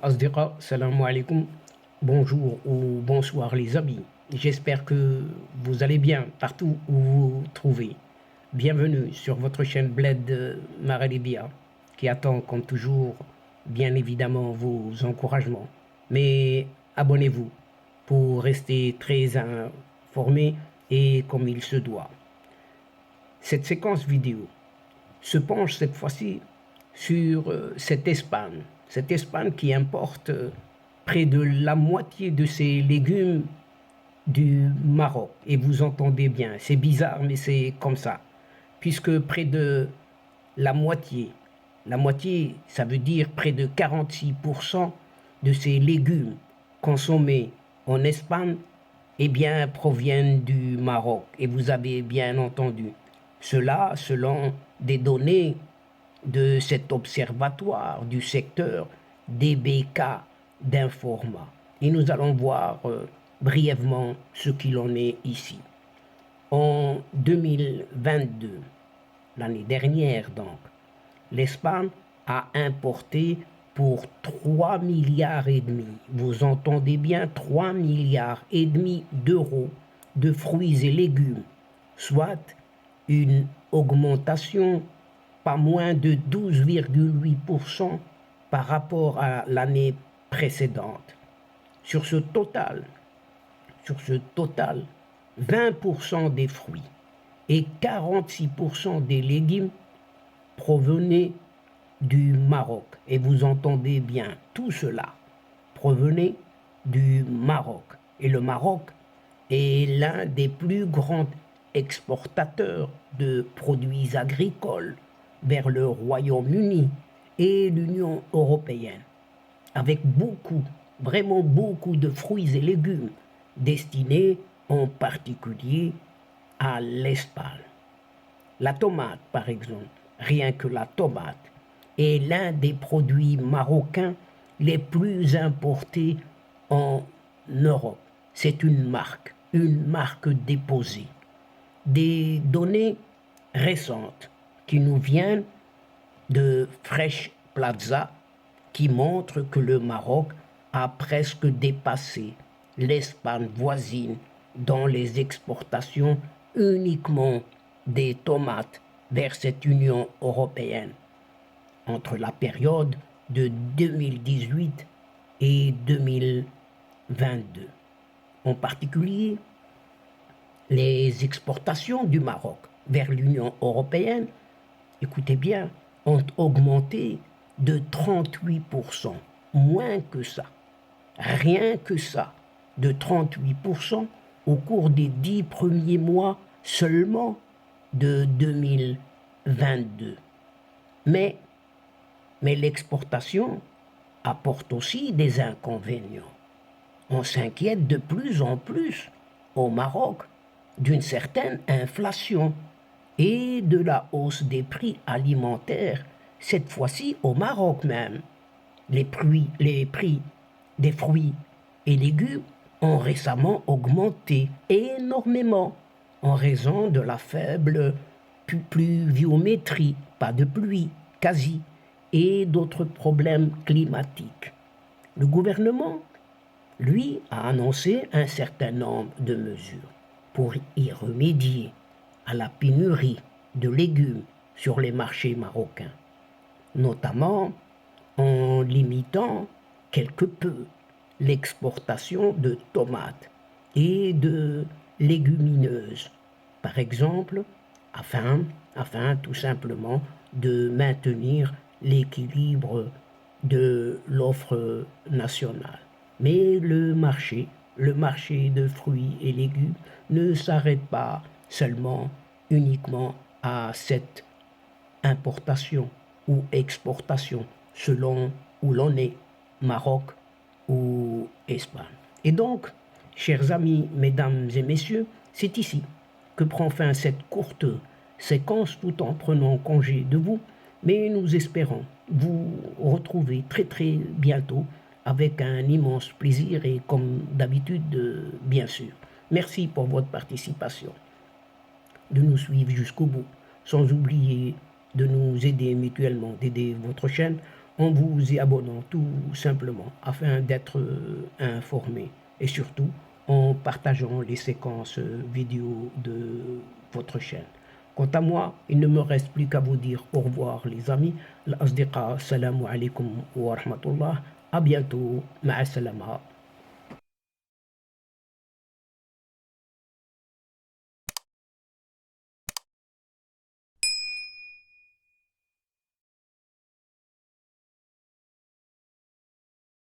Asdira, salam alaikum, bonjour ou bonsoir les amis. J'espère que vous allez bien partout où vous vous trouvez. Bienvenue sur votre chaîne Bled Maralibia qui attend comme toujours bien évidemment vos encouragements. Mais abonnez-vous pour rester très informé et comme il se doit. Cette séquence vidéo se penche cette fois-ci sur cette Espagne qui importe près de la moitié de ses légumes du Maroc. Et vous entendez bien, c'est bizarre, mais c'est comme ça. Puisque près de la moitié, ça veut dire près de 46% de ces légumes consommés en Espagne, eh bien, proviennent du Maroc. Et vous avez bien entendu. Cela selon des données de cet observatoire du secteur DBK d'Informa. Et nous allons voir brièvement ce qu'il en est ici. En 2022, l'année dernière donc, l'Espagne a importé pour 3 milliards et demi, vous entendez bien, 3 milliards et demi d'euros de fruits et légumes, soit une augmentation pas moins de 12,8% par rapport à l'année précédente. Sur ce total, 20% des fruits et 46% des légumes provenaient du Maroc. Et vous entendez bien, tout cela provenait du Maroc. Et le Maroc est l'un des plus grands exportateurs de produits agricoles vers le Royaume-Uni et l'Union européenne, avec beaucoup, vraiment beaucoup de fruits et légumes destinés en particulier à l'Espagne. La tomate, par exemple, rien que la tomate, est l'un des produits marocains les plus importés en Europe. C'est une marque déposée. Des données récentes qui nous viennent de Fresh Plaza qui montrent que le Maroc a presque dépassé l'Espagne voisine dans les exportations uniquement des tomates vers cette Union européenne entre la période de 2018 et 2022. En particulier, les exportations du Maroc vers l'Union européenne, écoutez bien, ont augmenté de 38%, moins que ça, rien que ça, de 38% au cours des 10 premiers mois seulement de 2022. Mais l'exportation apporte aussi des inconvénients. On s'inquiète de plus en plus au Maroc d'une certaine inflation et de la hausse des prix alimentaires, cette fois-ci au Maroc même. Les prix des fruits et légumes ont récemment augmenté énormément en raison de la faible pluviométrie, pas de pluie quasi, et d'autres problèmes climatiques. Le gouvernement, lui, a annoncé un certain nombre de mesures pour y remédier à la pénurie de légumes sur les marchés marocains, notamment en limitant quelque peu l'exportation de tomates et de légumineuses, par exemple, afin tout simplement de maintenir l'équilibre de l'offre nationale. Mais le marché de fruits et légumes ne s'arrête pas seulement uniquement à cette importation ou exportation selon où l'on est, Maroc ou Espagne. Et donc, chers amis, mesdames et messieurs, c'est ici que prend fin cette courte séquence tout en prenant congé de vous, mais nous espérons vous retrouver très très bientôt avec un immense plaisir et comme d'habitude, bien sûr. Merci pour votre participation, de nous suivre jusqu'au bout, sans oublier de nous aider mutuellement, d'aider votre chaîne en vous y abonnant tout simplement afin d'être informé et surtout en partageant les séquences vidéo de votre chaîne. Quant à moi, il ne me reste plus qu'à vous dire au revoir les amis. L'asdiqa, salamu alaikum wa rahmatullah. À bientôt. Ma'a salama.